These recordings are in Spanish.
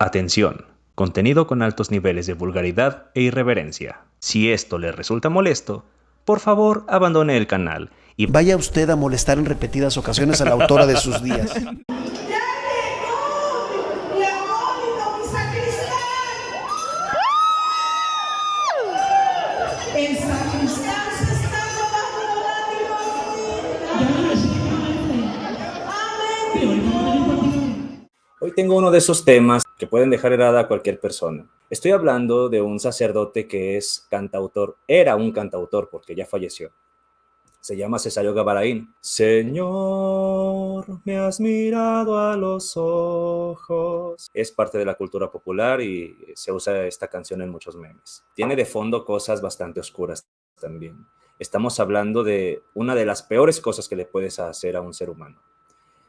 Atención, contenido con altos niveles de vulgaridad e irreverencia. Si esto le resulta molesto, por favor abandone el canal y vaya usted a molestar en repetidas ocasiones a la autora de sus días. El sacristán se está robando lágrimas. Amén. Hoy tengo uno de esos temas que pueden dejar helada a cualquier persona. Estoy hablando de un sacerdote que es cantautor, era un cantautor porque ya falleció. Se llama Cesario Gavarain. Señor, me has mirado a los ojos. Es parte de la cultura popular y se usa esta canción en muchos memes. Tiene de fondo cosas bastante oscuras también. Estamos hablando de una de las peores cosas que le puedes hacer a un ser humano,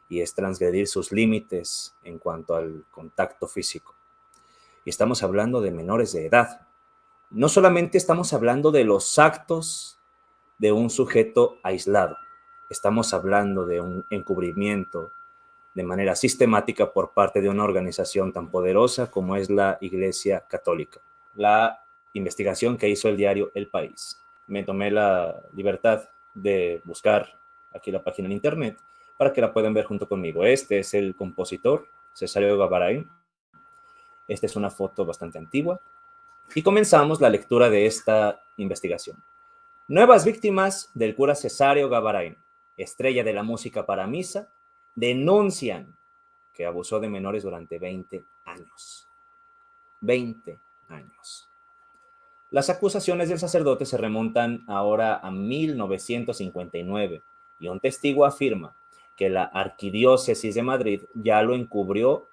y es transgredir sus límites en cuanto al contacto físico. Y estamos hablando de menores de edad. No solamente estamos hablando de los actos de un sujeto aislado, estamos hablando de un encubrimiento de manera sistemática por parte de una organización tan poderosa como es la Iglesia Católica. La investigación que hizo el diario El País. Me tomé la libertad de buscar aquí la página en internet para que la puedan ver junto conmigo. Este es el compositor, Cesario Gavarain. Esta es una foto bastante antigua. Y comenzamos la lectura de esta investigación. Nuevas víctimas del cura Cesario Gavarain, estrella de la música para misa, denuncian que abusó de menores durante 20 años. 20 años. Las acusaciones del sacerdote se remontan ahora a 1959 y un testigo afirma que la Arquidiócesis de Madrid ya lo encubrió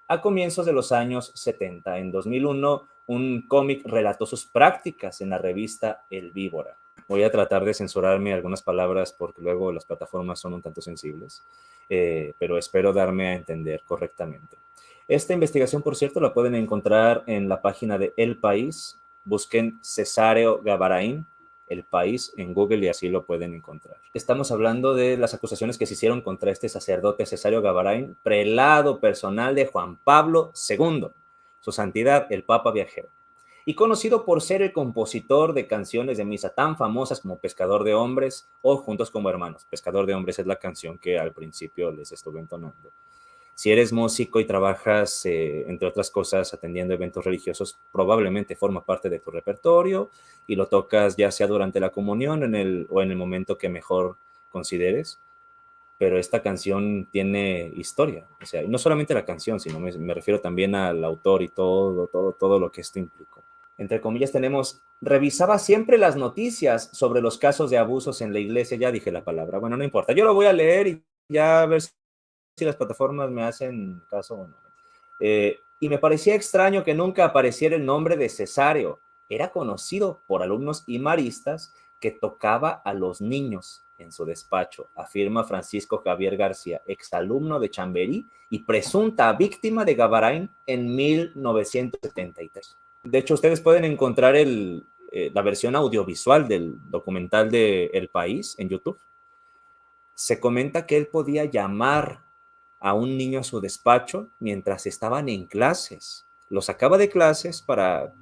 a comienzos de los años 70. En 2001, un cómic relató sus prácticas en la revista El Víbora. Voy a tratar de censurarme algunas palabras porque luego las plataformas son un tanto sensibles, pero espero darme a entender correctamente. Esta investigación, por cierto, la pueden encontrar en la página de El País. Busquen Cesario Gavarain, El País, en Google y así lo pueden encontrar. Estamos hablando de las acusaciones que se hicieron contra este sacerdote Cesario Gavarain, prelado personal de Juan Pablo II, su santidad el Papa Viajero, y conocido por ser el compositor de canciones de misa tan famosas como Pescador de Hombres o Juntos como Hermanos. Pescador de Hombres es la canción que al principio les estuve entonando. Si eres músico y trabajas, entre otras cosas, atendiendo eventos religiosos, probablemente forma parte de tu repertorio y lo tocas ya sea durante la comunión o en el momento que mejor consideres. Pero esta canción tiene historia. O sea, no solamente la canción, sino me refiero también al autor y todo lo que esto implicó. Entre comillas tenemos, revisaba siempre las noticias sobre los casos de abusos en la iglesia. Ya dije la palabra, bueno, no importa. Yo lo voy a leer y ya a ver si las plataformas me hacen caso o no. Y me parecía extraño que nunca apareciera el nombre de Cesario. Era conocido por alumnos y maristas que tocaba a los niños en su despacho, afirma Francisco Javier García, exalumno de Chamberí y presunta víctima de Gavarain en 1973. De hecho, ustedes pueden encontrar la versión audiovisual del documental de El País en YouTube. Se comenta que él podía llamar a un niño a su despacho mientras estaban en clases. Lo sacaba de clases para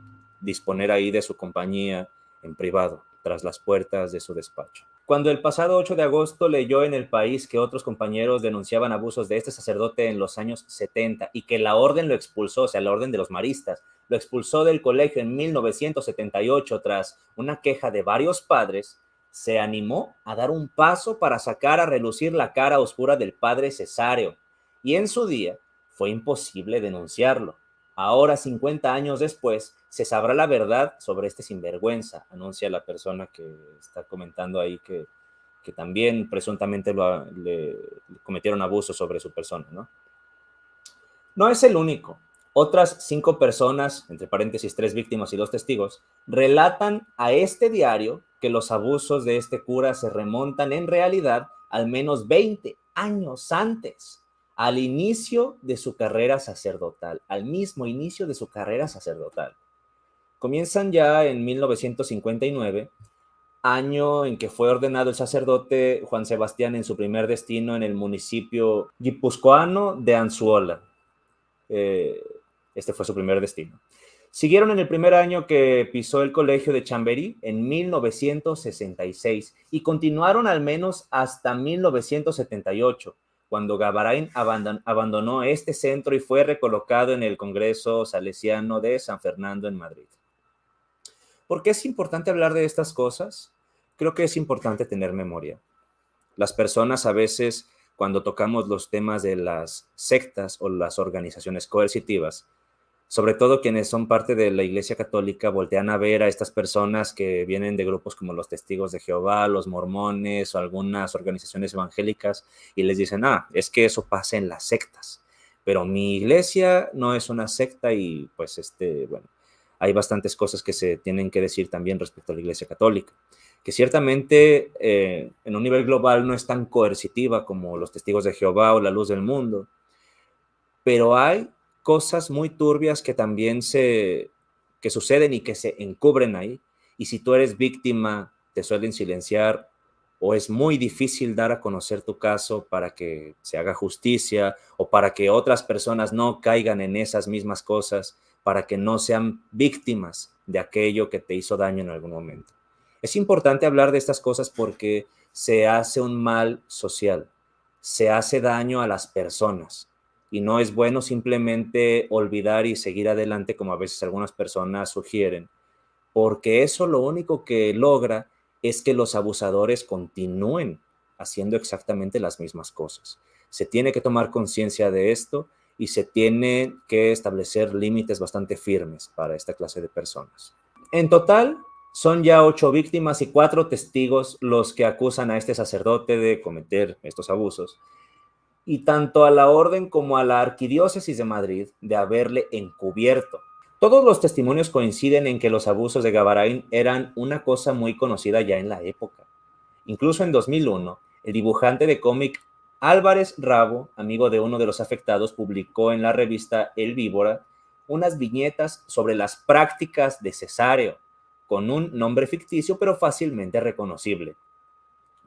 disponer ahí de su compañía en privado, tras las puertas de su despacho. Cuando el pasado 8 de agosto leyó en El País que otros compañeros denunciaban abusos de este sacerdote en los años 70 y que la orden lo expulsó, o sea, la orden de los maristas, lo expulsó del colegio en 1978 tras una queja de varios padres, se animó a dar un paso para sacar a relucir la cara oscura del padre Cesario. Y en su día fue imposible denunciarlo. Ahora, 50 años después, se sabrá la verdad sobre este sinvergüenza, anuncia la persona que está comentando ahí que también presuntamente le cometieron abuso sobre su persona, ¿no? No es el único. Otras 5 personas, entre paréntesis 3 víctimas y 2 testigos, relatan a este diario que los abusos de este cura se remontan en realidad al menos 20 años antes, al inicio de su carrera sacerdotal, al mismo inicio de su carrera sacerdotal. Comienzan ya en 1959, año en que fue ordenado el sacerdote Juan Sebastián en su primer destino en el municipio guipuzcoano de Anzuola. Este fue su primer destino. Siguieron en el primer año que pisó el colegio de Chambéry en 1966 y continuaron al menos hasta 1978, cuando Gavarain abandonó este centro y fue recolocado en el Congreso Salesiano de San Fernando en Madrid. ¿Por qué es importante hablar de estas cosas? Creo que es importante tener memoria. Las personas a veces, cuando tocamos los temas de las sectas o las organizaciones coercitivas, sobre todo quienes son parte de la Iglesia Católica, voltean a ver a estas personas que vienen de grupos como los Testigos de Jehová, los Mormones o algunas organizaciones evangélicas y les dicen, es que eso pasa en las sectas, pero mi iglesia no es una secta y pues bueno, hay bastantes cosas que se tienen que decir también respecto a la Iglesia Católica, que ciertamente en un nivel global no es tan coercitiva como los Testigos de Jehová o la Luz del Mundo, pero hay cosas muy turbias que también que suceden y que se encubren ahí, y si tú eres víctima te suelen silenciar o es muy difícil dar a conocer tu caso para que se haga justicia o para que otras personas no caigan en esas mismas cosas, para que no sean víctimas de aquello que te hizo daño en algún momento. Es importante hablar de estas cosas porque se hace un mal social, se hace daño a las personas. Y no es bueno simplemente olvidar y seguir adelante como a veces algunas personas sugieren, porque eso lo único que logra es que los abusadores continúen haciendo exactamente las mismas cosas. Se tiene que tomar conciencia de esto y se tiene que establecer límites bastante firmes para esta clase de personas. En total, son ya 8 víctimas y 4 testigos los que acusan a este sacerdote de cometer estos abusos, y tanto a la orden como a la Arquidiócesis de Madrid de haberle encubierto. Todos los testimonios coinciden en que los abusos de Gavarain eran una cosa muy conocida ya en la época. Incluso en 2001, el dibujante de cómic Álvarez Rabo, amigo de uno de los afectados, publicó en la revista El Víbora unas viñetas sobre las prácticas de Cesáreo, con un nombre ficticio pero fácilmente reconocible.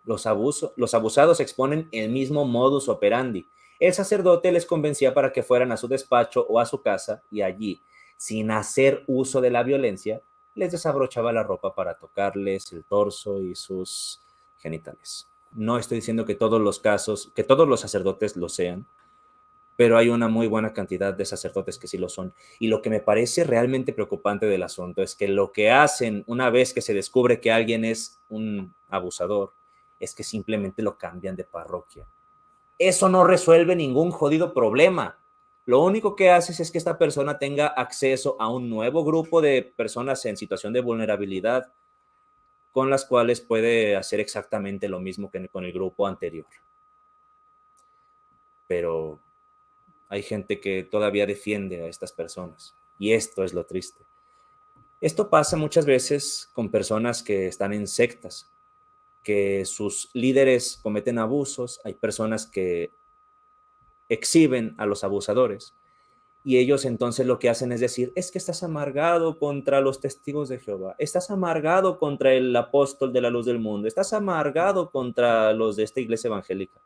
Los abusados exponen el mismo modus operandi. El sacerdote les convencía para que fueran a su despacho o a su casa y allí, sin hacer uso de la violencia, les desabrochaba la ropa para tocarles el torso y sus genitales. No estoy diciendo que todos los sacerdotes lo sean, pero hay una muy buena cantidad de sacerdotes que sí lo son. Y lo que me parece realmente preocupante del asunto es que lo que hacen una vez que se descubre que alguien es un abusador, es que simplemente lo cambian de parroquia. Eso no resuelve ningún jodido problema. Lo único que haces es que esta persona tenga acceso a un nuevo grupo de personas en situación de vulnerabilidad con las cuales puede hacer exactamente lo mismo que con el grupo anterior. Pero hay gente que todavía defiende a estas personas y esto es lo triste. Esto pasa muchas veces con personas que están en sectas, que sus líderes cometen abusos, hay personas que exhiben a los abusadores y ellos entonces lo que hacen es decir, es que estás amargado contra los testigos de Jehová, estás amargado contra el apóstol de la luz del mundo, estás amargado contra los de esta iglesia evangélica.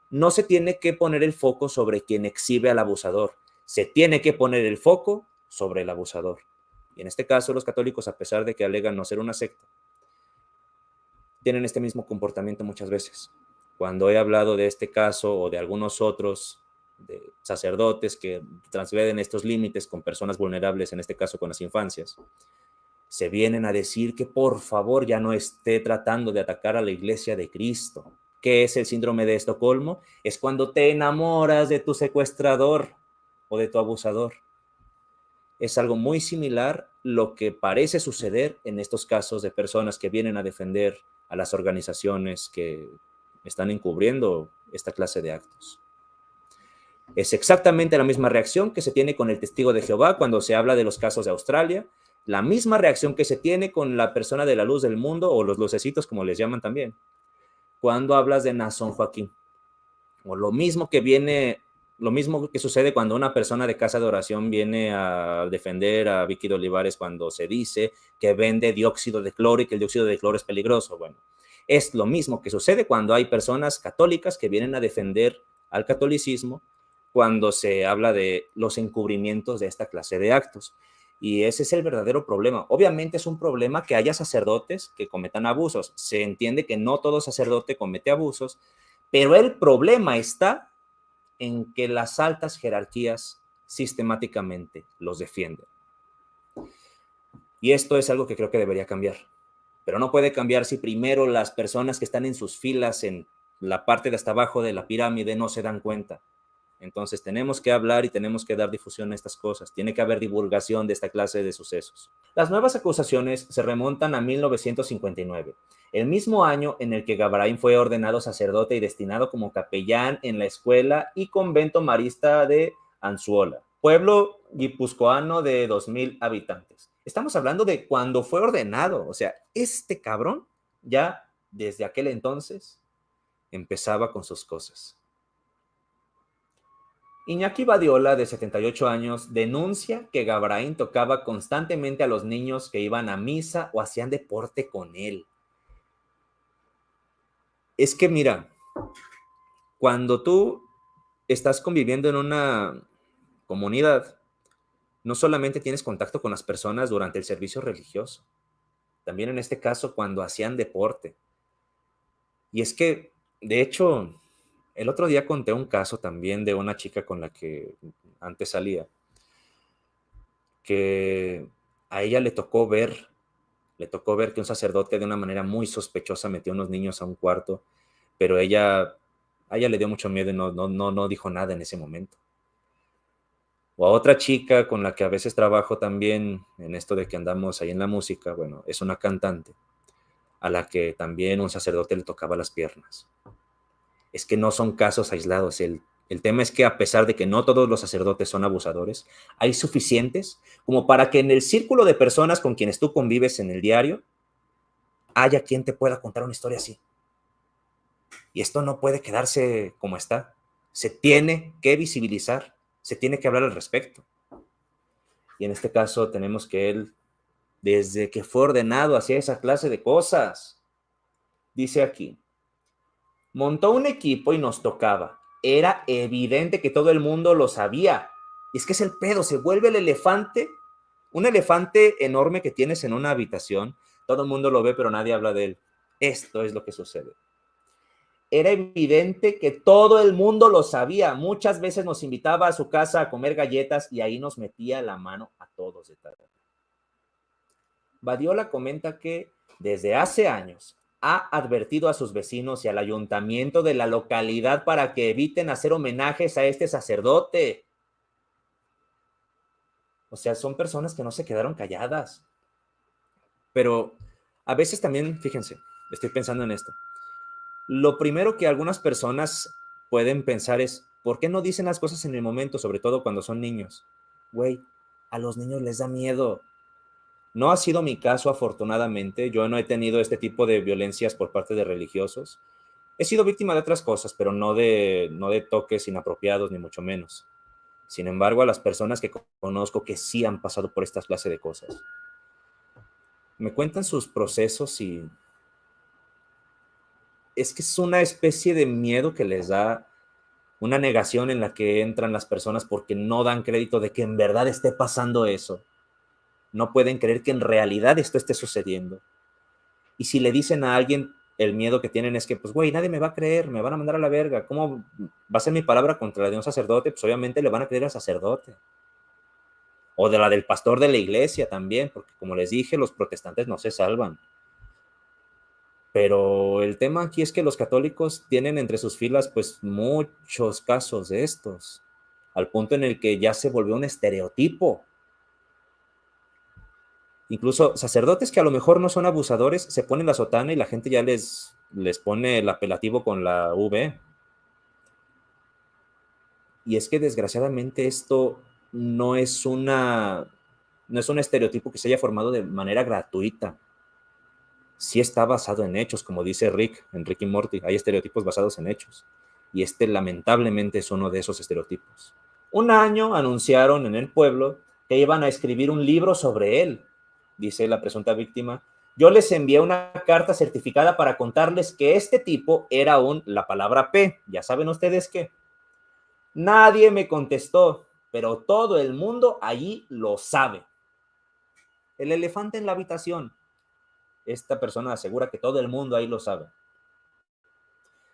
No se tiene que poner el foco sobre quien exhibe al abusador, se tiene que poner el foco sobre el abusador. Y en este caso los católicos, a pesar de que alegan no ser una secta, tienen este mismo comportamiento muchas veces. Cuando he hablado de este caso o de algunos otros de sacerdotes que transgreden estos límites con personas vulnerables, en este caso con las infancias, se vienen a decir que por favor ya no esté tratando de atacar a la iglesia de Cristo. ¿Qué es el síndrome de Estocolmo? Es cuando te enamoras de tu secuestrador o de tu abusador. Es algo muy similar lo que parece suceder en estos casos de personas que vienen a defender a las organizaciones que están encubriendo esta clase de actos. Es exactamente la misma reacción que se tiene con el testigo de Jehová cuando se habla de los casos de Australia, la misma reacción que se tiene con la persona de la luz del mundo o los lucecitos, como les llaman también, cuando hablas de Naasón Joaquín. O lo mismo que sucede cuando una persona de casa de oración viene a defender a Vicky de Olivares cuando se dice que vende dióxido de cloro y que el dióxido de cloro es peligroso. Bueno, es lo mismo que sucede cuando hay personas católicas que vienen a defender al catolicismo cuando se habla de los encubrimientos de esta clase de actos. Y ese es el verdadero problema. Obviamente es un problema que haya sacerdotes que cometan abusos. Se entiende que no todo sacerdote comete abusos, pero el problema está en que las altas jerarquías sistemáticamente los defienden. Y esto es algo que creo que debería cambiar. Pero no puede cambiar si primero las personas que están en sus filas, en la parte de hasta abajo de la pirámide, no se dan cuenta. Entonces tenemos que hablar y tenemos que dar difusión a estas cosas. Tiene que haber divulgación de esta clase de sucesos. Las nuevas acusaciones se remontan a 1959, el mismo año en el que Gabraín fue ordenado sacerdote y destinado como capellán en la escuela y convento marista de Anzuola, pueblo guipuzcoano de 2,000 habitantes. Estamos hablando de cuando fue ordenado. O sea, este cabrón ya desde aquel entonces empezaba con sus cosas. Iñaki Badiola, de 78 años, denuncia que Gabraín tocaba constantemente a los niños que iban a misa o hacían deporte con él. Es que mira, cuando tú estás conviviendo en una comunidad, no solamente tienes contacto con las personas durante el servicio religioso, también en este caso cuando hacían deporte. Y es que, de hecho, el otro día conté un caso también de una chica con la que antes salía, que a ella le tocó ver que un sacerdote de una manera muy sospechosa metió a unos niños a un cuarto, pero a ella le dio mucho miedo y no dijo nada en ese momento. O a otra chica con la que a veces trabajo también en esto de que andamos ahí en la música, bueno, es una cantante, a la que también un sacerdote le tocaba las piernas. Es que no son casos aislados. El tema es que a pesar de que no todos los sacerdotes son abusadores, hay suficientes como para que en el círculo de personas con quienes tú convives en el diario haya quien te pueda contar una historia así. Y esto no puede quedarse como está. Se tiene que visibilizar, se tiene que hablar al respecto. Y en este caso tenemos que él, desde que fue ordenado, hacía esa clase de cosas. Dice aquí: montó un equipo y nos tocaba. Era evidente que todo el mundo lo sabía. Y es que es el pedo, se vuelve el elefante, un elefante enorme que tienes en una habitación. Todo el mundo lo ve, pero nadie habla de él. Esto es lo que sucede. Era evidente que todo el mundo lo sabía. Muchas veces nos invitaba a su casa a comer galletas y ahí nos metía la mano a todos de tal. Badiola comenta que desde hace años ha advertido a sus vecinos y al ayuntamiento de la localidad para que eviten hacer homenajes a este sacerdote. O sea, son personas que no se quedaron calladas. Pero a veces también, fíjense, estoy pensando en esto. Lo primero que algunas personas pueden pensar es, ¿por qué no dicen las cosas en el momento, sobre todo cuando son niños? Güey, a los niños les da miedo. No ha sido mi caso, afortunadamente. Yo no he tenido este tipo de violencias por parte de religiosos. He sido víctima de otras cosas, pero no de toques inapropiados, ni mucho menos. Sin embargo, a las personas que conozco que sí han pasado por esta clase de cosas, me cuentan sus procesos y es que es una especie de miedo que les da, una negación en la que entran las personas porque no dan crédito de que en verdad esté pasando eso. No pueden creer que en realidad esto esté sucediendo. Y si le dicen a alguien, el miedo que tienen es que, pues, güey, nadie me va a creer, me van a mandar a la verga. ¿Cómo va a ser mi palabra contra la de un sacerdote? Pues obviamente le van a creer al sacerdote. O de la del pastor de la iglesia también, porque como les dije, los protestantes no se salvan. Pero el tema aquí es que los católicos tienen entre sus filas pues muchos casos de estos, al punto en el que ya se volvió un estereotipo. Incluso sacerdotes que a lo mejor no son abusadores se ponen la sotana y la gente ya les pone el apelativo con la V. Y es que desgraciadamente esto no es un estereotipo que se haya formado de manera gratuita. Sí está basado en hechos, como dice Rick, en Rick y Morty. Hay estereotipos basados en hechos. Y este lamentablemente es uno de esos estereotipos. Un año anunciaron en el pueblo que iban a escribir un libro sobre él, dice la presunta víctima. Yo les envié una carta certificada para contarles que este tipo era la palabra P, ya saben ustedes qué. Nadie me contestó, pero todo el mundo allí lo sabe. El elefante en la habitación. Esta persona asegura que todo el mundo ahí lo sabe.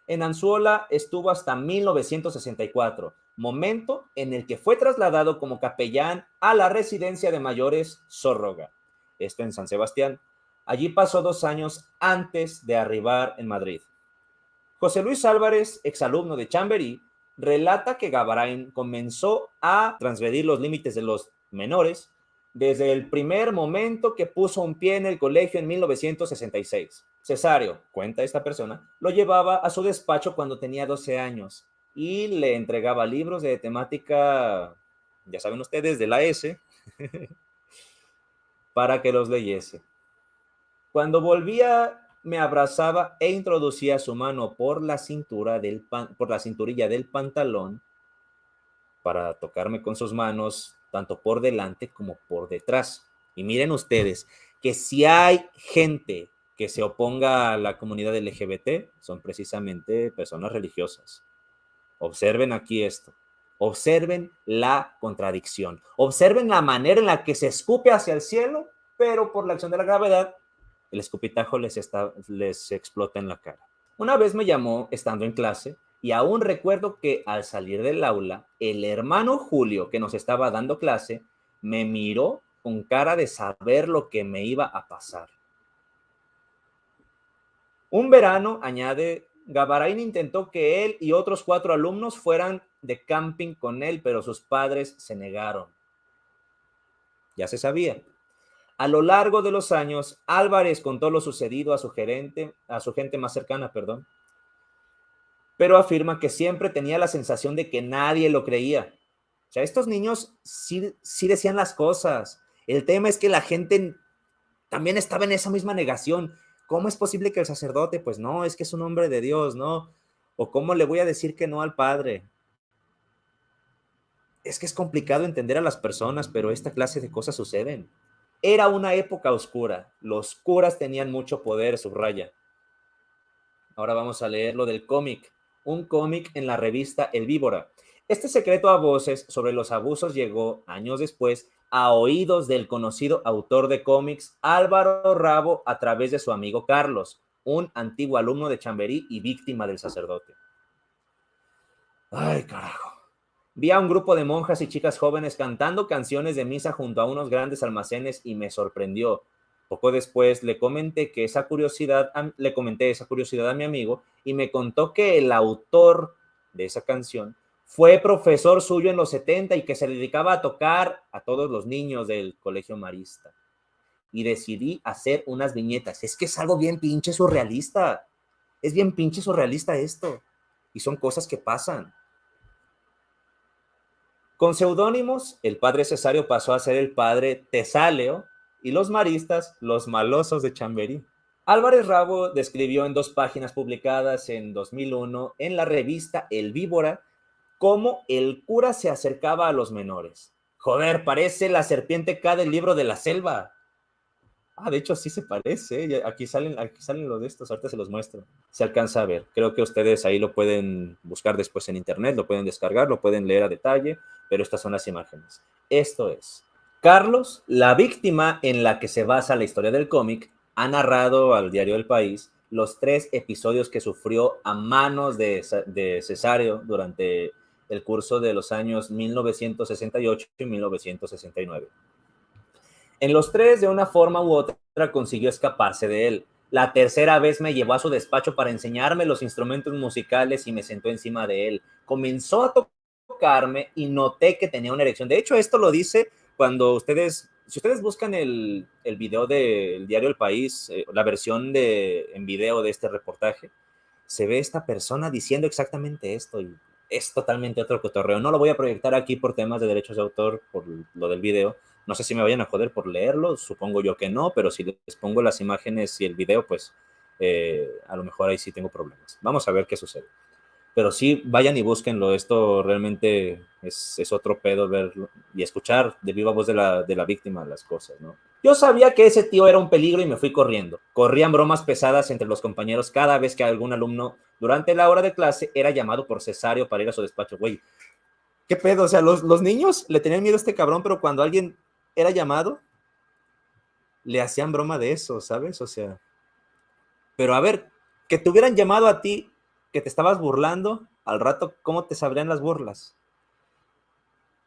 En Anzuola estuvo hasta 1964, momento en el que fue trasladado como capellán a la residencia de mayores Zórroga, esto en San Sebastián. Allí pasó 2 años antes de arribar en Madrid. José Luis Álvarez, exalumno de Chamberí, relata que Gavarain comenzó a transgredir los límites de los menores desde el primer momento que puso un pie en el colegio en 1966. Cesario, cuenta esta persona, lo llevaba a su despacho cuando tenía 12 años y le entregaba libros de temática, ya saben ustedes, de la S, para que los leyese. Cuando volvía, me abrazaba e introducía su mano por la cinturilla del pantalón para tocarme con sus manos, tanto por delante como por detrás. Y miren ustedes, que si hay gente que se oponga a la comunidad LGBT, son precisamente personas religiosas. Observen aquí esto. Observen la contradicción. Observen la manera en la que se escupe hacia el cielo, pero por la acción de la gravedad, el escupitajo les explota en la cara. Una vez me llamó estando en clase y aún recuerdo que al salir del aula, el hermano Julio, que nos estaba dando clase, me miró con cara de saber lo que me iba a pasar. Un verano, añade, Gavarain intentó que él y otros 4 alumnos fueran de camping con él, pero sus padres se negaron. Ya se sabía. A lo largo de los años, Álvarez contó lo sucedido a su gente más cercana, pero afirma que siempre tenía la sensación de que nadie lo creía. O sea, estos niños sí decían las cosas. El tema es que la gente también estaba en esa misma negación. ¿Cómo es posible que el sacerdote? Pues no, es que es un hombre de Dios, ¿no? ¿O cómo le voy a decir que no al padre? Es que es complicado entender a las personas, pero esta clase de cosas suceden. Era una época oscura. Los curas tenían mucho poder, subraya. Ahora vamos a leer lo del cómic. Un cómic en la revista El Víbora. Este secreto a voces sobre los abusos llegó, años después, a oídos del conocido autor de cómics Álvaro Rabo a través de su amigo Carlos, un antiguo alumno de Chamberí y víctima del sacerdote. Ay, carajo. Vi a un grupo de monjas y chicas jóvenes cantando canciones de misa junto a unos grandes almacenes y me sorprendió. Poco después le comenté esa curiosidad a mi amigo y me contó que el autor de esa canción fue profesor suyo en los 70 y que se dedicaba a tocar a todos los niños del colegio marista. Y decidí hacer unas viñetas. Es que es algo bien pinche surrealista. Es bien pinche surrealista esto. Y son cosas que pasan. Con seudónimos, el padre Cesario pasó a ser el padre Tesaleo y los maristas, los malosos de Chamberí. Álvarez Rabo describió en 2 páginas publicadas en 2001 en la revista El Víbora cómo el cura se acercaba a los menores. Joder, parece la serpiente K del libro de la selva. De hecho sí se parece. Aquí salen los de estos, ahorita se los muestro. Se alcanza a ver. Creo que ustedes ahí lo pueden buscar después en internet, lo pueden descargar, lo pueden leer a detalle, pero estas son las imágenes. Esto es. Carlos, la víctima en la que se basa la historia del cómic, ha narrado al diario El País los 3 episodios que sufrió a manos de Cesario durante el curso de los años 1968 y 1969. En los 3, de una forma u otra, consiguió escaparse de él. La tercera vez me llevó a su despacho para enseñarme los instrumentos musicales y me sentó encima de él. Comenzó a tocarme y noté que tenía una erección. De hecho, esto lo dice cuando si ustedes buscan el video del diario El País, la versión en video de este reportaje, se ve esta persona diciendo exactamente esto y es totalmente otro cotorreo. No lo voy a proyectar aquí por temas de derechos de autor, por lo del video. No sé si me vayan a joder por leerlo, supongo yo que no, pero si les pongo las imágenes y el video, pues a lo mejor ahí sí tengo problemas. Vamos a ver qué sucede. Pero sí, vayan y búsquenlo. Esto realmente es otro pedo verlo y escuchar de viva voz de la víctima las cosas, ¿no? Yo sabía que ese tío era un peligro y me fui corriendo. Corrían bromas pesadas entre los compañeros cada vez que algún alumno durante la hora de clase era llamado por Cesario para ir a su despacho. Güey, ¿Qué pedo? O sea, los niños le tenían miedo a este cabrón, pero cuando alguien era llamado, le hacían broma de eso, ¿sabes? O sea, pero a ver, que te hubieran llamado a ti, que te estabas burlando, al rato, ¿cómo te sabrían las burlas?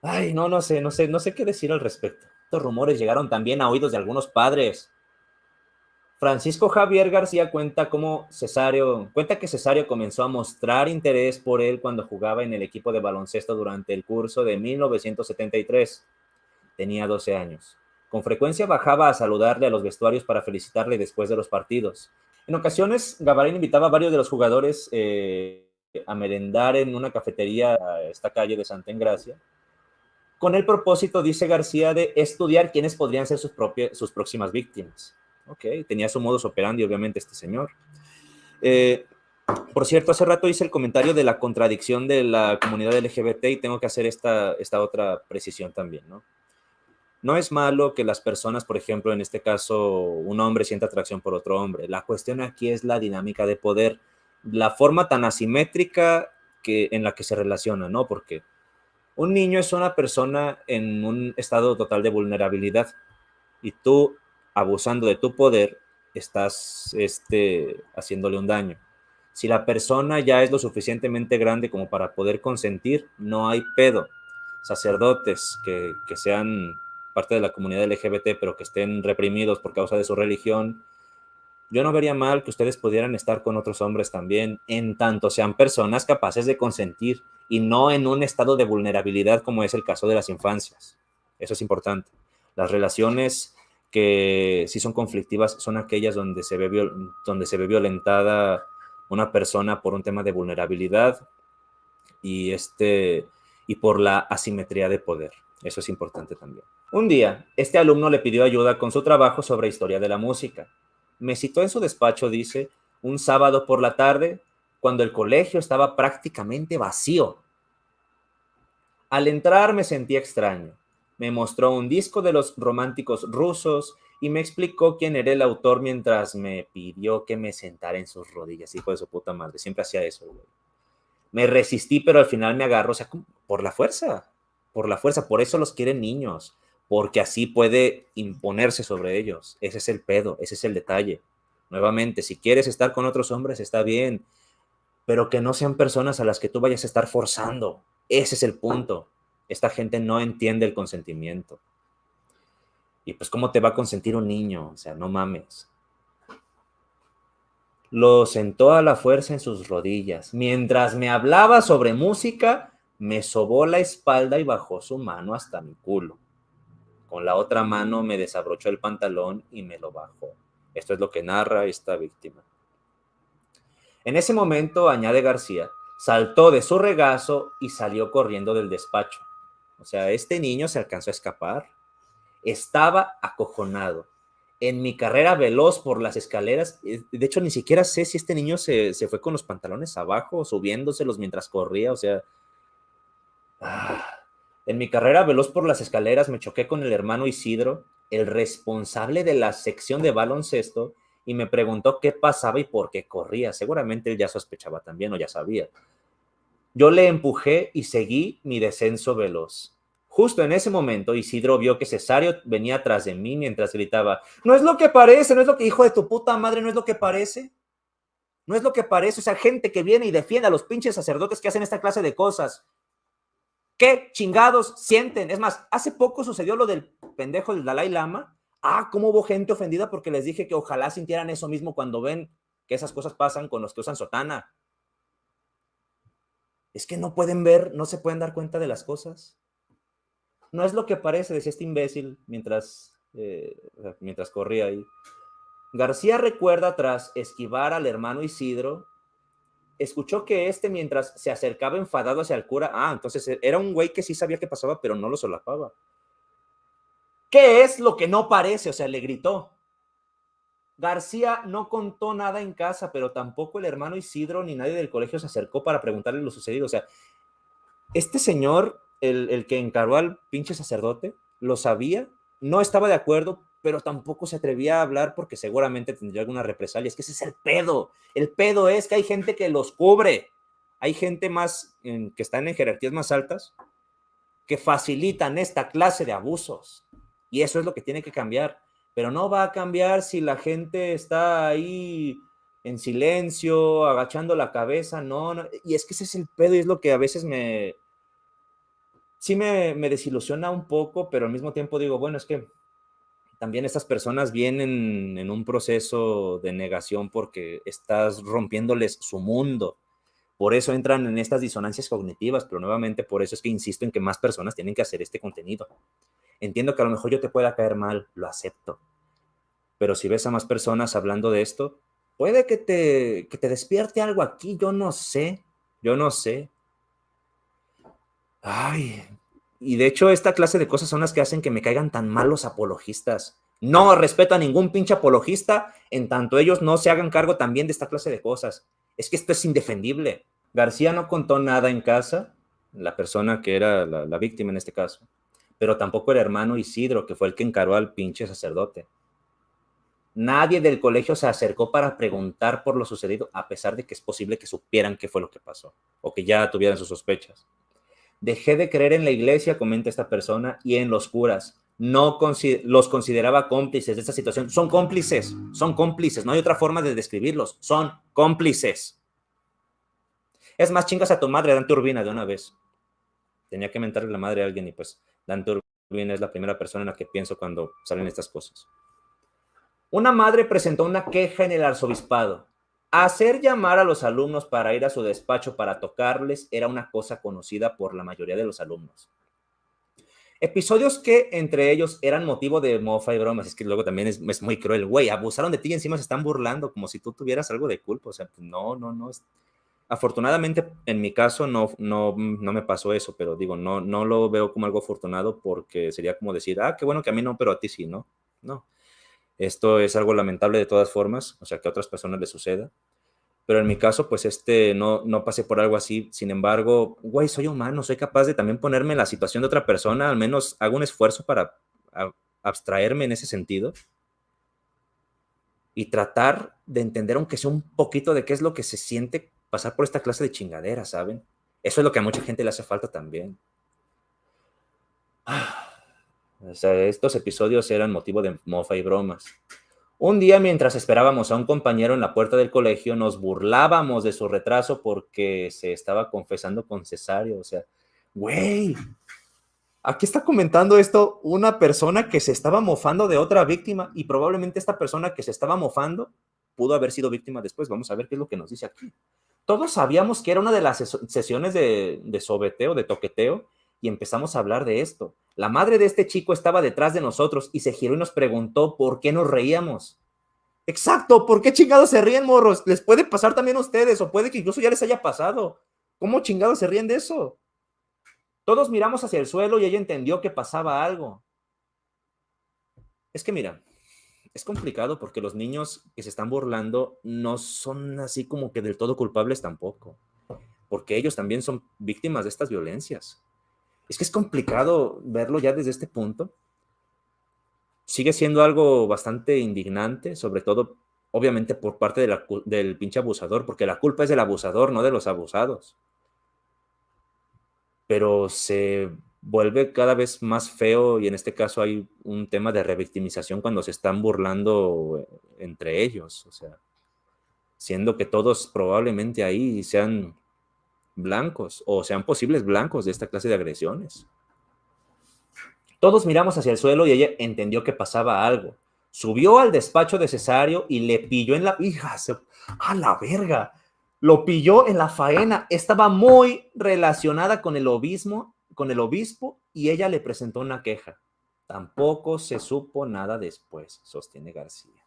Ay, no sé qué decir al respecto. Estos rumores llegaron también a oídos de algunos padres. Francisco Javier García cuenta que Cesario comenzó a mostrar interés por él cuando jugaba en el equipo de baloncesto durante el curso de 1973. Tenía 12 años. Con frecuencia bajaba a saludarle a los vestuarios para felicitarle después de los partidos. En ocasiones, Gabarín invitaba a varios de los jugadores a merendar en una cafetería a esta calle de Santa Engracia, con el propósito, dice García, de estudiar quiénes podrían ser sus próximas víctimas. Ok, tenía su modus operandi, obviamente, este señor. Por cierto, hace rato hice el comentario de la contradicción de la comunidad LGBT y tengo que hacer esta otra precisión también, ¿no? No es malo que las personas, por ejemplo, en este caso, un hombre sienta atracción por otro hombre. La cuestión aquí es la dinámica de poder, la forma tan asimétrica en la que se relaciona, ¿no? Porque un niño es una persona en un estado total de vulnerabilidad y tú, abusando de tu poder, estás haciéndole un daño. Si la persona ya es lo suficientemente grande como para poder consentir, no hay pedo. Sacerdotes que sean parte de la comunidad LGBT, pero que estén reprimidos por causa de su religión, yo no vería mal que ustedes pudieran estar con otros hombres también, en tanto sean personas capaces de consentir y no en un estado de vulnerabilidad como es el caso de las infancias. Eso es importante. Las relaciones que sí son conflictivas son aquellas donde se ve violentada una persona por un tema de vulnerabilidad y por la asimetría de poder. Eso es importante también. Un día, este alumno le pidió ayuda con su trabajo sobre historia de la música. Me citó en su despacho, dice, un sábado por la tarde, cuando el colegio estaba prácticamente vacío. Al entrar me sentí extraño. Me mostró un disco de los románticos rusos y me explicó quién era el autor mientras me pidió que me sentara en sus rodillas. Hijo de su puta madre, siempre hacía eso, güey. Me resistí, pero al final me agarró, o sea, por la fuerza, por eso los quieren niños, porque así puede imponerse sobre ellos. Ese es el pedo, ese es el detalle. Nuevamente, si quieres estar con otros hombres, está bien, pero que no sean personas a las que tú vayas a estar forzando. Ese es el punto. Esta gente no entiende el consentimiento. Y pues, ¿cómo te va a consentir un niño? O sea, no mames. Lo sentó a la fuerza en sus rodillas. Mientras me hablaba sobre música, me sobó la espalda y bajó su mano hasta mi culo. Con la otra mano me desabrochó el pantalón y me lo bajó. Esto es lo que narra esta víctima. En ese momento, añade García, saltó de su regazo y salió corriendo del despacho. O sea, este niño se alcanzó a escapar. Estaba acojonado. En mi carrera veloz por las escaleras, de hecho, ni siquiera sé si este niño se fue con los pantalones abajo, subiéndoselos mientras corría, o sea... En mi carrera veloz por las escaleras me choqué con el hermano Isidro, el responsable de la sección de baloncesto, y me preguntó qué pasaba y por qué corría. Seguramente él ya sospechaba también o ya sabía. Yo le empujé y seguí mi descenso veloz. Justo en ese momento, Isidro vio que Cesario venía atrás de mí mientras gritaba, no es lo que parece, no es lo que, hijo de tu puta madre, no es lo que parece. No es lo que parece, o sea, gente que viene y defiende a los pinches sacerdotes que hacen esta clase de cosas. ¿Qué chingados sienten? Es más, hace poco sucedió lo del pendejo del Dalai Lama. Cómo hubo gente ofendida porque les dije que ojalá sintieran eso mismo cuando ven que esas cosas pasan con los que usan sotana. Es que no pueden ver, no se pueden dar cuenta de las cosas. No es lo que parece, decía este imbécil mientras corría ahí. García recuerda, tras esquivar al hermano Isidro, escuchó que mientras se acercaba enfadado hacia el cura, entonces era un güey que sí sabía qué pasaba, pero no lo solapaba. ¿Qué es lo que no parece? O sea, le gritó. García no contó nada en casa, pero tampoco el hermano Isidro ni nadie del colegio se acercó para preguntarle lo sucedido. O sea, este señor, el que encargó al pinche sacerdote, lo sabía, no estaba de acuerdo, pero tampoco se atrevía a hablar porque seguramente tendría alguna represalia. Es que ese es el pedo. El pedo es que hay gente que los cubre. Hay gente más que están en jerarquías más altas que facilitan esta clase de abusos. Y eso es lo que tiene que cambiar. Pero no va a cambiar si la gente está ahí en silencio, agachando la cabeza. No. Y es que ese es el pedo y es lo que a veces me desilusiona un poco, pero al mismo tiempo digo, bueno, es que también estas personas vienen en un proceso de negación porque estás rompiéndoles su mundo. Por eso entran en estas disonancias cognitivas, pero nuevamente por eso es que insisto en que más personas tienen que hacer este contenido. Entiendo que a lo mejor yo te pueda caer mal, lo acepto. Pero si ves a más personas hablando de esto, puede que te despierte algo aquí, yo no sé. Ay, y de hecho esta clase de cosas son las que hacen que me caigan tan mal los apologistas. No respeto a ningún pinche apologista en tanto ellos no se hagan cargo también de esta clase de cosas. Es que esto es indefendible. García no contó nada en casa, la persona que era la víctima en este caso, pero tampoco el hermano Isidro, que fue el que encaró al pinche sacerdote. Nadie del colegio se acercó para preguntar por lo sucedido, a pesar de que es posible que supieran qué fue lo que pasó, o que ya tuvieran sus sospechas. Dejé de creer en la iglesia, comenta esta persona, y en los curas. No los consideraba cómplices de esta situación. Son cómplices, no hay otra forma de describirlos, son cómplices. Es más, chingas a tu madre, Dante Urbina, de una vez. Tenía que mentarle la madre a alguien y pues Dante Urbina es la primera persona en la que pienso cuando salen estas cosas. Una madre presentó una queja en el arzobispado. Hacer llamar a los alumnos para ir a su despacho para tocarles era una cosa conocida por la mayoría de los alumnos. Episodios que entre ellos eran motivo de mofa y bromas. Es que luego también es muy cruel. Güey, abusaron de ti y encima se están burlando como si tú tuvieras algo de culpa. O sea, no. Afortunadamente, en mi caso no me pasó eso, pero digo, no lo veo como algo afortunado porque sería como decir, qué bueno que a mí no, pero a ti sí, ¿no? No. Esto es algo lamentable de todas formas, o sea, que a otras personas les suceda. Pero en mi caso, pues no pasé por algo así. Sin embargo, güey, soy humano, soy capaz de también ponerme en la situación de otra persona, al menos hago un esfuerzo para abstraerme en ese sentido y tratar de entender, aunque sea un poquito, de qué es lo que se siente pasar por esta clase de chingadera, ¿saben? Eso es lo que a mucha gente le hace falta también. O sea, estos episodios eran motivo de mofa y bromas. Un día, mientras esperábamos a un compañero en la puerta del colegio, nos burlábamos de su retraso porque se estaba confesando con Cesario. O sea, güey, aquí está comentando esto una persona que se estaba mofando de otra víctima y probablemente esta persona que se estaba mofando pudo haber sido víctima después. Vamos a ver qué es lo que nos dice aquí. Todos sabíamos que era una de las sesiones de sobeteo, de toqueteo, y empezamos a hablar de esto. La madre de este chico estaba detrás de nosotros y se giró y nos preguntó por qué nos reíamos. Exacto, ¿por qué chingados se ríen, morros? Les puede pasar también a ustedes, o puede que incluso ya les haya pasado. ¿Cómo chingados se ríen de eso? Todos miramos hacia el suelo y ella entendió que pasaba algo. Es que mira, es complicado porque los niños que se están burlando no son así como que del todo culpables tampoco, porque ellos también son víctimas de estas violencias. Es que es complicado verlo ya desde este punto. Sigue siendo algo bastante indignante, sobre todo, obviamente, por parte del pinche abusador, porque la culpa es del abusador, no de los abusados. Pero se vuelve cada vez más feo y en este caso hay un tema de revictimización cuando se están burlando entre ellos, o sea, siendo que todos probablemente ahí sean blancos o sean posibles blancos de esta clase de agresiones. Todos miramos hacia el suelo y ella entendió que pasaba algo. Subió al despacho de Cesario y le pilló en la... ¡Hija! ¡A la verga! Lo pilló en la faena. Estaba muy relacionada con el obispo y ella le presentó una queja. Tampoco se supo nada después, sostiene García.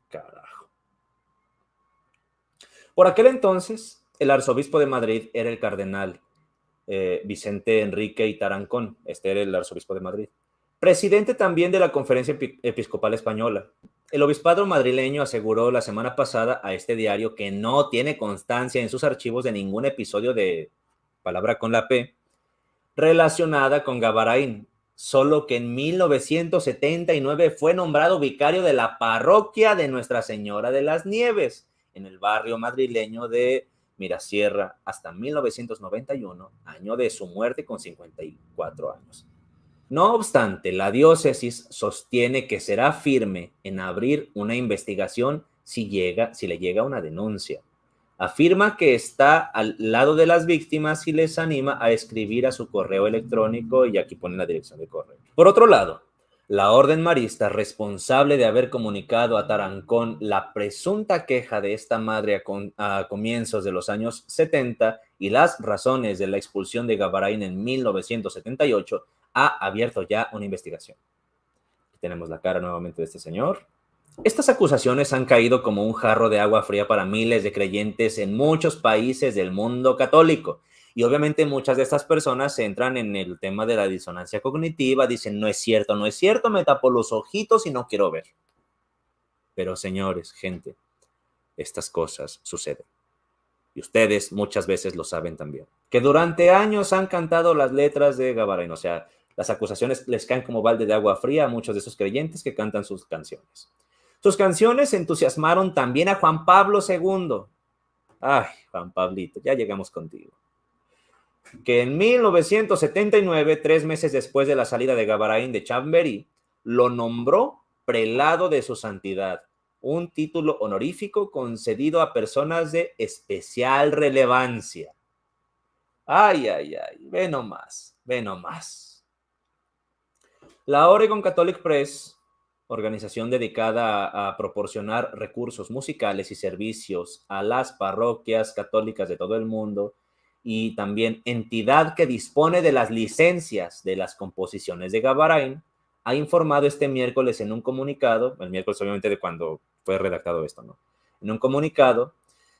Carajo. Por aquel entonces, el arzobispo de Madrid era el cardenal Vicente Enrique y Tarancón. Este era el arzobispo de Madrid. Presidente también de la Conferencia Episcopal Española. El obispado madrileño aseguró la semana pasada a este diario que no tiene constancia en sus archivos de ningún episodio de palabra con la P relacionada con Gavarain, solo que en 1979 fue nombrado vicario de la parroquia de Nuestra Señora de las Nieves, en el barrio madrileño de Mirasierra hasta 1991, año de su muerte con 54 años. No obstante, la diócesis sostiene que será firme en abrir una investigación si le llega una denuncia. Afirma que está al lado de las víctimas y les anima a escribir a su correo electrónico, y aquí pone la dirección de correo. Por otro lado, la Orden Marista, responsable de haber comunicado a Tarancón la presunta queja de esta madre a comienzos de los años 70 y las razones de la expulsión de Gavarain en 1978, ha abierto ya una investigación. Aquí tenemos la cara nuevamente de este señor. Estas acusaciones han caído como un jarro de agua fría para miles de creyentes en muchos países del mundo católico. Y obviamente muchas de estas personas entran en el tema de la disonancia cognitiva, dicen, no es cierto, me tapo los ojitos y no quiero ver. Pero señores, gente, estas cosas suceden. Y ustedes muchas veces lo saben también. Que durante años han cantado las letras de Gavarain, o sea, las acusaciones les caen como balde de agua fría a muchos de esos creyentes que cantan sus canciones. Sus canciones entusiasmaron también a Juan Pablo II. Ay, Juan Pablito, ya llegamos contigo. Que en 1979, 3 meses después de la salida de Gavarain de Chamberí, lo nombró prelado de su santidad, un título honorífico concedido a personas de especial relevancia. Ay, ay, ay, ve nomás, ve nomás. La Oregon Catholic Press, organización dedicada a proporcionar recursos musicales y servicios a las parroquias católicas de todo el mundo, y también entidad que dispone de las licencias de las composiciones de Gavarain, ha informado este miércoles en un comunicado, el miércoles obviamente de cuando fue redactado esto, ¿no? En un comunicado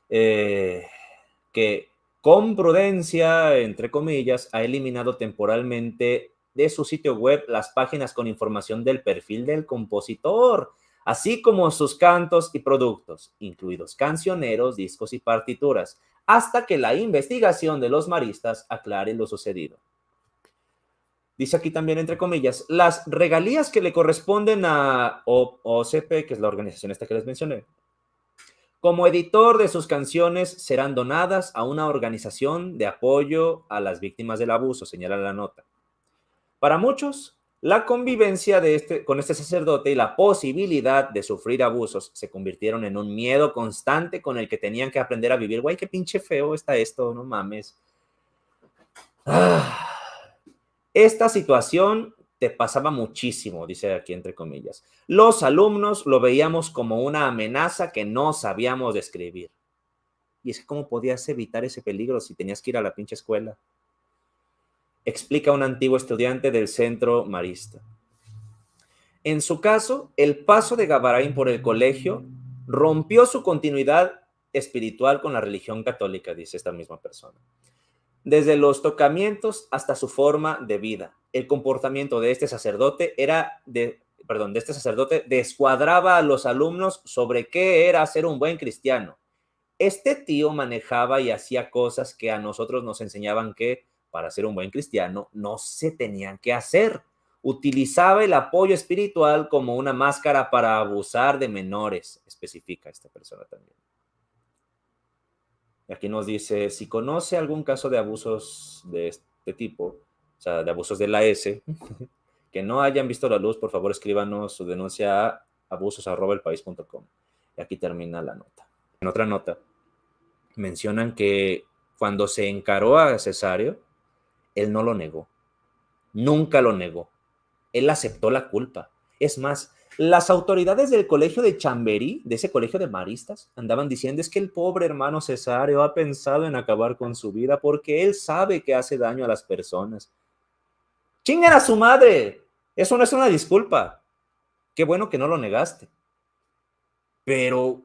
que con prudencia, entre comillas, ha eliminado temporalmente de su sitio web las páginas con información del perfil del compositor, así como sus cantos y productos, incluidos cancioneros, discos y partituras, hasta que la investigación de los maristas aclare lo sucedido. Dice aquí también, entre comillas, las regalías que le corresponden a OCP, que es la organización esta que les mencioné, como editor de sus canciones, serán donadas a una organización de apoyo a las víctimas del abuso, señala la nota. Para muchos, la convivencia con este sacerdote y la posibilidad de sufrir abusos se convirtieron en un miedo constante con el que tenían que aprender a vivir. Güey, qué pinche feo está esto, no mames. Esta situación te pasaba muchísimo, dice aquí entre comillas. Los alumnos lo veíamos como una amenaza que no sabíamos describir. Y es que ¿cómo podías evitar ese peligro si tenías que ir a la pinche escuela? Explica un antiguo estudiante del centro marista. En su caso, el paso de Gavarain por el colegio rompió su continuidad espiritual con la religión católica, dice esta misma persona. Desde los tocamientos hasta su forma de vida, el comportamiento de este sacerdote descuadraba a los alumnos sobre qué era ser un buen cristiano. Este tío manejaba y hacía cosas que a nosotros nos enseñaban que para ser un buen cristiano no se tenían que hacer. Utilizaba el apoyo espiritual como una máscara para abusar de menores, especifica esta persona también. Y aquí nos dice, si conoce algún caso de abusos de este tipo, o sea, de abusos de la S, que no hayan visto la luz, por favor escríbanos su denuncia a abusos@elpaís.com. Y aquí termina la nota. En otra nota, mencionan que cuando se encaró a Cesario, él no lo negó, nunca lo negó. Él aceptó la culpa. Es más, las autoridades del colegio de Chamberí, de ese colegio de maristas, andaban diciendo es que el pobre hermano Cesario ha pensado en acabar con su vida porque él sabe que hace daño a las personas. ¡Chinguen a su madre! Eso no es una disculpa. Qué bueno que no lo negaste. Pero,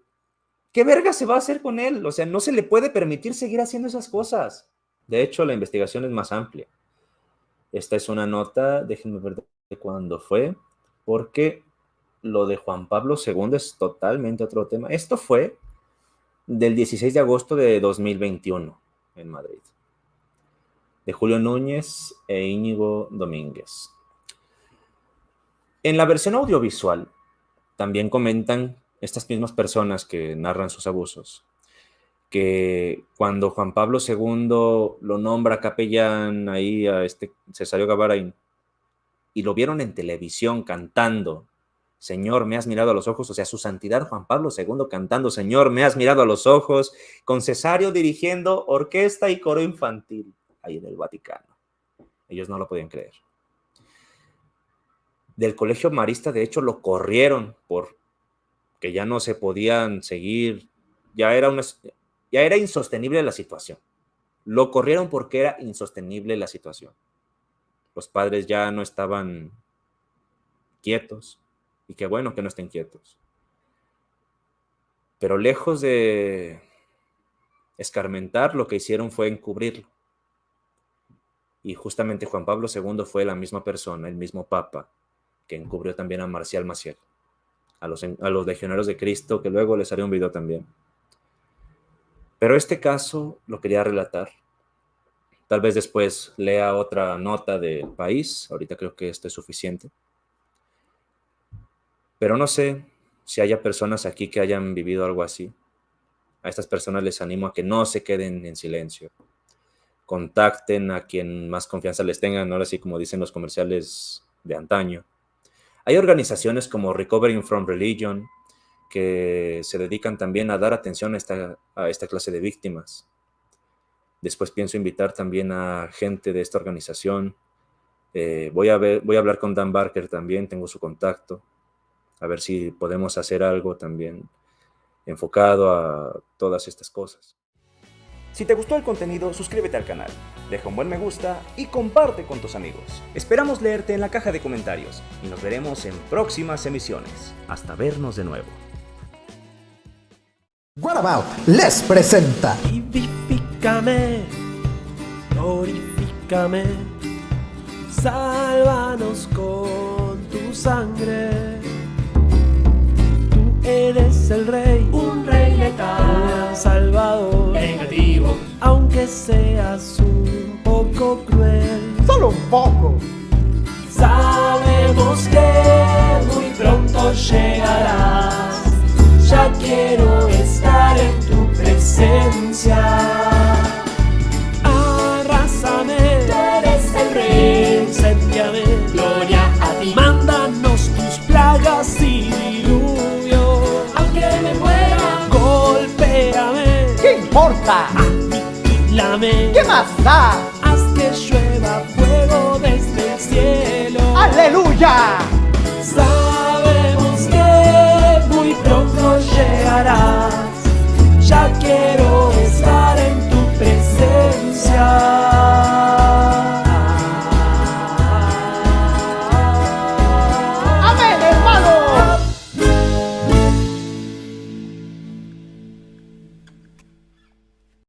¿qué verga se va a hacer con él? O sea, no se le puede permitir seguir haciendo esas cosas. De hecho, la investigación es más amplia. Esta es una nota, déjenme ver de cuándo fue, porque lo de Juan Pablo II es totalmente otro tema. Esto fue del 16 de agosto de 2021 en Madrid, de Julio Núñez e Íñigo Domínguez. En la versión audiovisual también comentan estas mismas personas que narran sus abusos, que cuando Juan Pablo II lo nombra capellán ahí a este Cesario Gavarain, y lo vieron en televisión cantando, Señor, me has mirado a los ojos, o sea, su santidad Juan Pablo II cantando, Señor, me has mirado a los ojos, con Cesario dirigiendo orquesta y coro infantil ahí en el Vaticano. Ellos no lo podían creer. Del colegio marista, de hecho, lo corrieron porque ya no se podían seguir, ya era insostenible la situación. Lo corrieron porque era insostenible la situación. Los padres ya no estaban quietos, y qué bueno que no estén quietos. Pero lejos de escarmentar, lo que hicieron fue encubrirlo. Y justamente Juan Pablo II fue la misma persona, el mismo papa, que encubrió también a Marcial Maciel, a los legionarios de Cristo, que luego les haré un video también. Pero este caso lo quería relatar. Tal vez después lea otra nota del País. Ahorita creo que esto es suficiente. Pero no sé si haya personas aquí que hayan vivido algo así. A estas personas les animo a que no se queden en silencio. Contacten a quien más confianza les tengan, ahora sí como dicen los comerciales de antaño. Hay organizaciones como Recovering from Religion que se dedican también a dar atención a esta clase de víctimas. Después pienso invitar también a gente de esta organización. Voy a hablar con Dan Barker también, tengo su contacto. A ver si podemos hacer algo también enfocado a todas estas cosas. Si te gustó el contenido, suscríbete al canal, deja un buen me gusta y comparte con tus amigos. Esperamos leerte en la caja de comentarios y nos veremos en próximas emisiones. Hasta vernos de nuevo. What About les presenta Vivifícame, glorifícame, sálvanos con tu sangre. Tú eres el rey, Un rey letal, el salvador, negativo, aunque seas un poco cruel. solo un poco. sabemos que muy pronto llegarás. Ya quiero estar en tu presencia. Arrásame, Tú eres el rey, incendiame, gloria a ti. mándanos tus plagas y diluvio. Aunque me muera, Golpéame, ¿Qué importa? aniquílame, ¿Qué más da? haz que llueva fuego desde el cielo. ¡Aleluya!